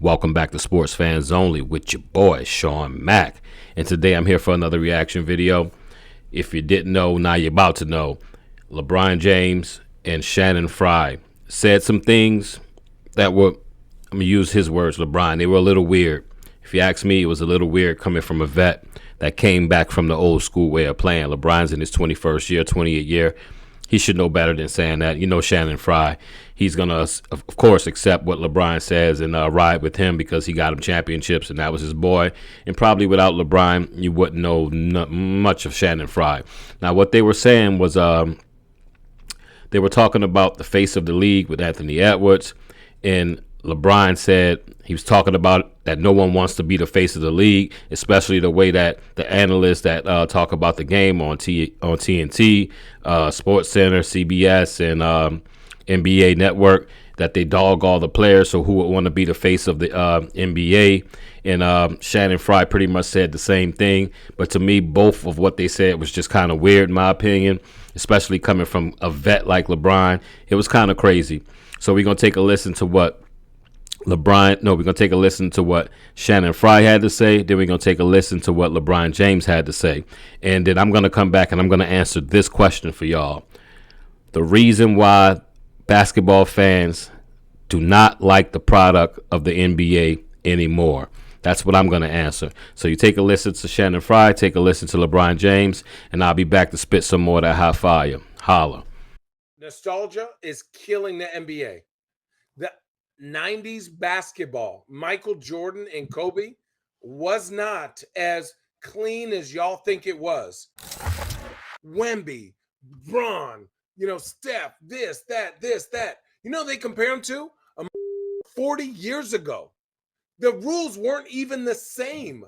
Welcome back to Sports Fans Only with your boy, Sean Mack. And today I'm here for another reaction video. If you didn't know, now you're about to know. LeBron James and Shannon Fry said some things that were, I'm going to use his words, LeBron, they were a little weird. If you ask me, it was a little weird coming from a vet that came back from the old school way of playing. LeBron's in his 21st year, 28th year. He should know better than saying that. You know, Shannon Fry, he's going to, of course, accept what LeBron says and ride with him because he got him championships and that was his boy. And probably without LeBron, you wouldn't know much of Shannon Fry. Now, what they were saying was they were talking about the face of the league with Anthony Edwards. And LeBron said he was talking about that no one wants to be the face of the league, especially the way that the analysts that talk about the game on TNT, SportsCenter, CBS, and NBA Network, that they dog all the players. So who would want to be the face of the NBA? And Shannon Fry pretty much said the same thing. But to me, both of what they said was just kind of weird, in my opinion, especially coming from a vet like LeBron. It was kind of crazy. So we're going to take a listen to what we're going to take a listen to what Shannon Fry had to say. Then we're going to take a listen to what LeBron James had to say. And then I'm going to come back and I'm going to answer this question for y'all. The reason why basketball fans do not like the product of the NBA anymore. That's what I'm going to answer. So you take a listen to Shannon Fry, take a listen to LeBron James, and I'll be back to spit some more of that hot fire. Holla. Nostalgia is killing the NBA. The 90s basketball, Michael Jordan and Kobe, was not as clean as y'all think it was. Wemby, Bron, Steph, this, that. They compare them to 40 years ago. The rules weren't even the same.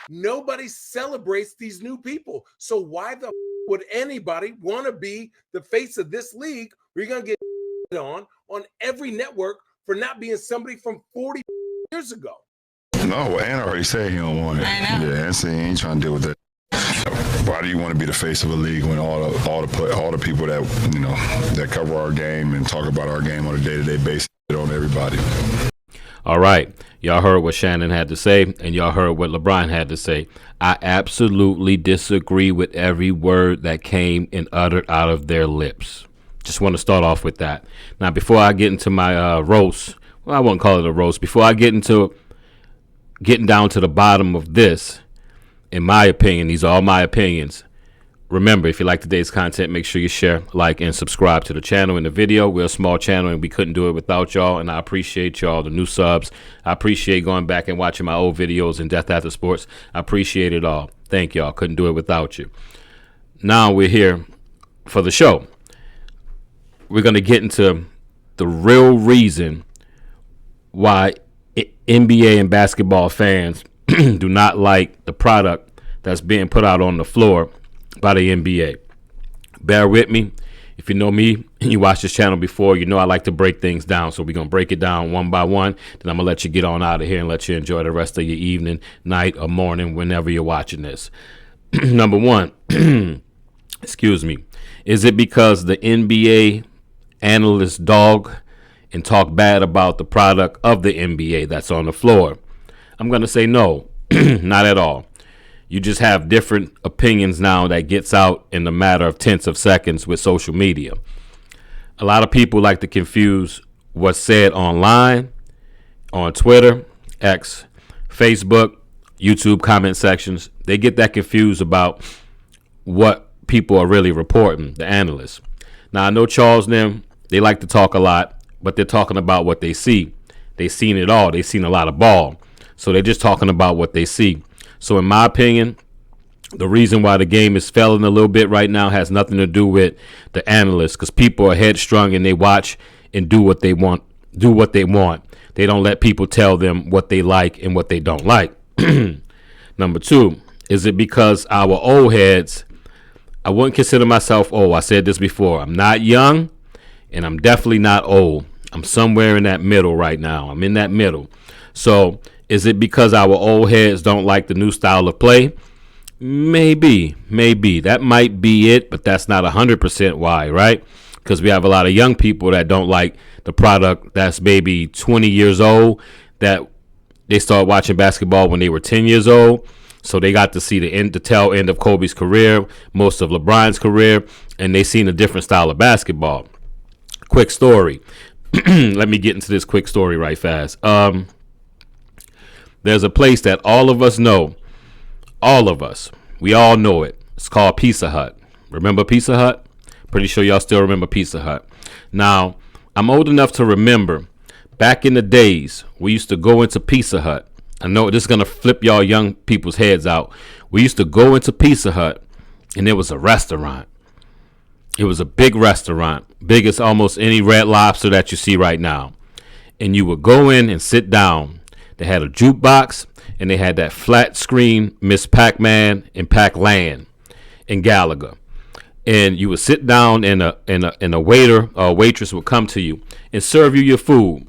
Nobody celebrates these new people. So why the would anybody want to be the face of this league where you're going to get on every network for not being somebody from 40 years ago? No, Ant already said he don't want it. I know. Yeah, Ant said he ain't trying to deal with that. Why do you want to be the face of a league when all the people that that cover our game and talk about our game on a day-to-day basis on everybody? All right. Y'all heard what Shannon had to say, and y'all heard what LeBron had to say. I absolutely disagree with every word that came and uttered out of their lips. Just want to start off with that. Now, before I get into my roast, well, I won't call it a roast. Before I get into getting down to the bottom of this, in my opinion, these are all my opinions. Remember, if you like today's content, make sure you share, like, and subscribe to the channel and the video. We're a small channel, and we couldn't do it without y'all, and I appreciate y'all, the new subs. I appreciate going back and watching my old videos in Death After Sports. I appreciate it all. Thank y'all. Couldn't do it without you. Now we're here for the show. We're going to get into the real reason why NBA and basketball fans do not like the product that's being put out on the floor by the NBA. Bear with me. If you know me and you watched this channel before, you know I like to break things down. So we're going to break it down one by one. Then I'm going to let you get on out of here and let you enjoy the rest of your evening, night, or morning, whenever you're watching this. Number one, excuse me, is it because the NBA analysts dog and talk bad about the product of the NBA that's on the floor? I'm going to say no, not at all. You just have different opinions now that gets out in a matter of tenths of seconds with social media. A lot of people like to confuse what's said online, on Twitter, X, Facebook, YouTube comment sections. They get that confused about what people are really reporting, the analysts. Now, I know Charles and them, they like to talk a lot, but they're talking about what they see. They've seen it all. They've seen a lot of ball. So they're just talking about what they see. So in my opinion, the reason why the game is failing a little bit right now has nothing to do with the analysts, because people are headstrong and they watch and do what they want. They don't let people tell them what they like and what they don't like. Number two, is it because our old heads, I wouldn't consider myself old. I said this before. I'm not young and I'm definitely not old. I'm somewhere in that middle right now. I'm in that middle. So is it because our old heads don't like the new style of play? Maybe. That might be it, but that's not 100% why, right? Because we have a lot of young people that don't like the product that's maybe 20 years old that they started watching basketball when they were 10 years old. So they got to see the tail end of Kobe's career, most of LeBron's career, and they seen a different style of basketball. Quick story. Let me get into this quick story right fast. There's a place that all of us know. All of us. We all know it. It's called Pizza Hut. Remember Pizza Hut? Pretty sure y'all still remember Pizza Hut. Now, I'm old enough to remember back in the days, we used to go into Pizza Hut. I know this is going to flip y'all young people's heads out. We used to go into Pizza Hut, and there was a restaurant. It was a big restaurant, big as almost any Red Lobster that you see right now. And you would go in and sit down. They had a jukebox, and they had that flat screen Miss Pac-Man and Pac-Land and Gallagher. And you would sit down, and a waiter or a waitress would come to you and serve you your food.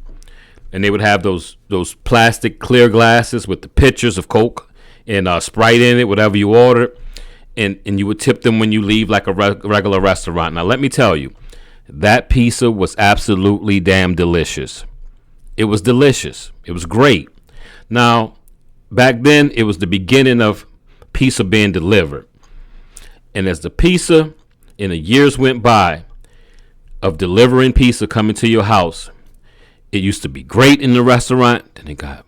And they would have those plastic clear glasses with the pictures of Coke and Sprite in it, whatever you ordered. And you would tip them when you leave like a regular restaurant. Now, let me tell you, that pizza was absolutely damn delicious. It was delicious. It was great. Now, back then, it was the beginning of pizza being delivered. And as the pizza in the years went by of delivering pizza coming to your house, it used to be great in the restaurant. Then it got,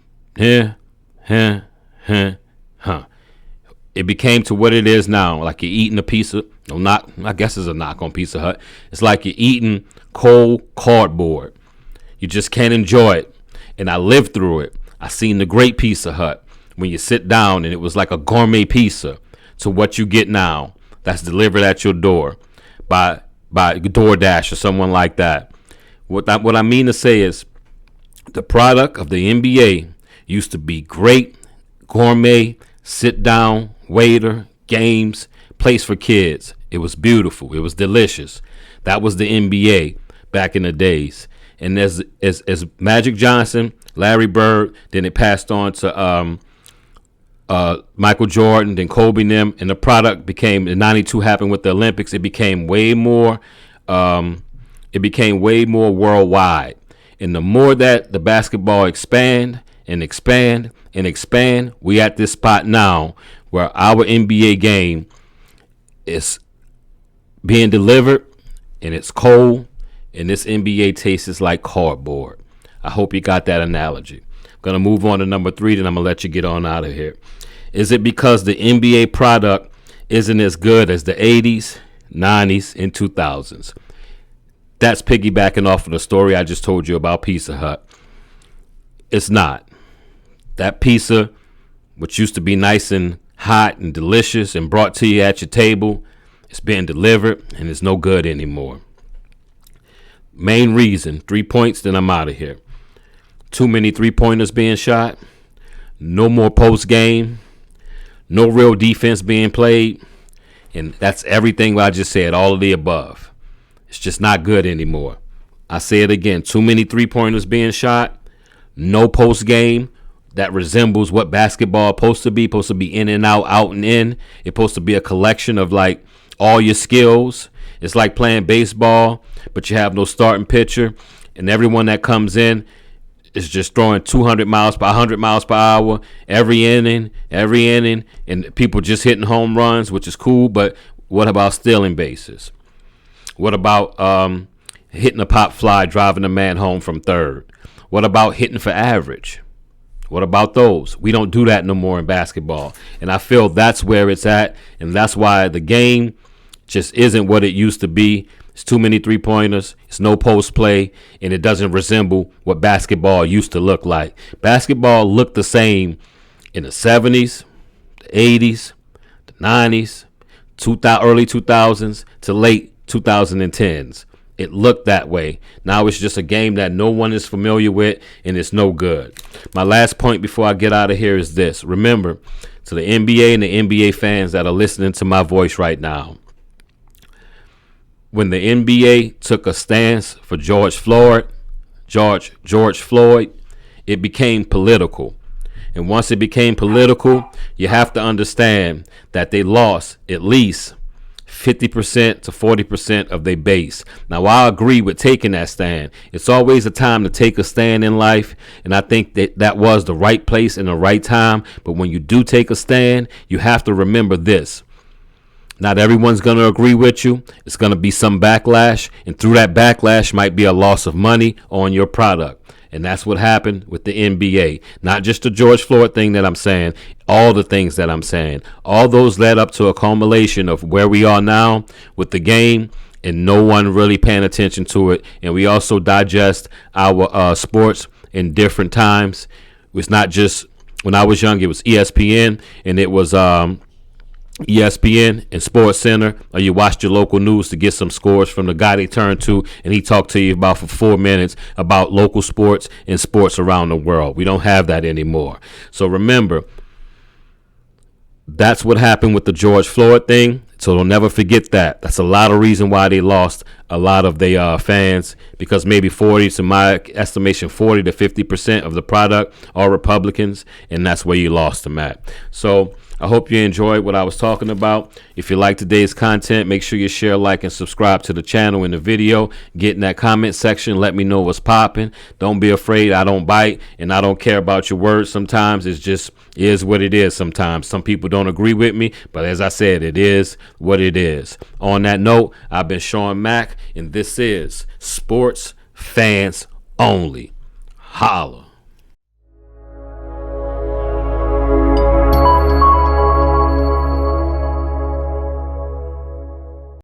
It became to what it is now. Like you're eating a pizza. No, not, I guess it's a knock on Pizza Hut. It's like you're eating cold cardboard. You just can't enjoy it. And I lived through it. I seen the great Pizza Hut when you sit down and it was like a gourmet pizza to what you get now that's delivered at your door by DoorDash or someone like that. What I mean to say is the product of the NBA used to be great, gourmet, sit down, waiter, games, place for kids. It was beautiful. It was delicious. That was the NBA back in the days. And as Magic Johnson, Larry Bird, then it passed on to Michael Jordan, then Kobe and them, and the product became, in 92 happened with the Olympics, it became way more worldwide. And the more that the basketball expand, we at this spot now where our NBA game is being delivered and it's cold and this NBA tastes like cardboard. I hope you got that analogy. I'm going to move on to number 3, then I'm going to let you get on out of here. Is it because the NBA product isn't as good as the 80s, 90s, and 2000s? That's piggybacking off of the story I just told you about Pizza Hut. It's not. That pizza, which used to be nice and hot and delicious and brought to you at your table, it's being delivered and it's no good anymore. Main reason, 3 points, then I'm out of here. Too many 3-pointers being shot. No more post game. No real defense being played. And that's everything I just said, all of the above. It's just not good anymore. I say it again. Too many 3-pointers being shot. No post game that resembles what basketball is supposed to be. Supposed to be in and out, out and in. It's supposed to be a collection of like all your skills. It's like playing baseball, but you have no starting pitcher. And everyone that comes in is just throwing 100 miles per hour every inning, and people just hitting home runs, which is cool. But what about stealing bases? What about hitting a pop fly, driving a man home from third? What about hitting for average? What about those? We don't do that no more in basketball. And I feel that's where it's at, and that's why the game just isn't what it used to be. It's too many 3-pointers. It's no post play, and it doesn't resemble what basketball used to look like. Basketball looked the same in the 70s, the 80s, the 90s, early 2000s to late 2010s. It looked that way. Now it's just a game that no one is familiar with, and it's no good. My last point before I get out of here is this. Remember, to the NBA and the NBA fans that are listening to my voice right now, when the NBA took a stance for George Floyd, it became political. And once it became political, you have to understand that they lost at least 50% to 40% of their base. Now, I agree with taking that stand. It's always a time to take a stand in life, and I think that was the right place and the right time. But when you do take a stand, you have to remember this. Not everyone's going to agree with you. It's going to be some backlash, and through that backlash might be a loss of money on your product. And that's what happened with the NBA. Not just the George Floyd thing that I'm saying, all the things that I'm saying. All those led up to a culmination of where we are now with the game, and no one really paying attention to it. And we also digest our sports in different times. It's not just when I was young, it was ESPN, and it was ESPN and Sports Center, or you watched your local news to get some scores from the guy they turned to, and he talked to you about for 4 minutes about local sports and sports around the world. We don't have that anymore. So remember, that's what happened with the George Floyd thing. So don't never forget that. That's a lot of reason why they lost a lot of their fans, because maybe 40, to my estimation, 40 to 50% of the product are Republicans, and that's where you lost them at. So I hope you enjoyed what I was talking about. If you like today's content, make sure you share, like, and subscribe to the channel and the video. Get in that comment section. Let me know what's popping. Don't be afraid. I don't bite, and I don't care about your words sometimes. It's just is what it is sometimes. Some people don't agree with me, but as I said, it is what it is. On that note, I've been Sean Mack, and this is Sports Fans Only. Holla.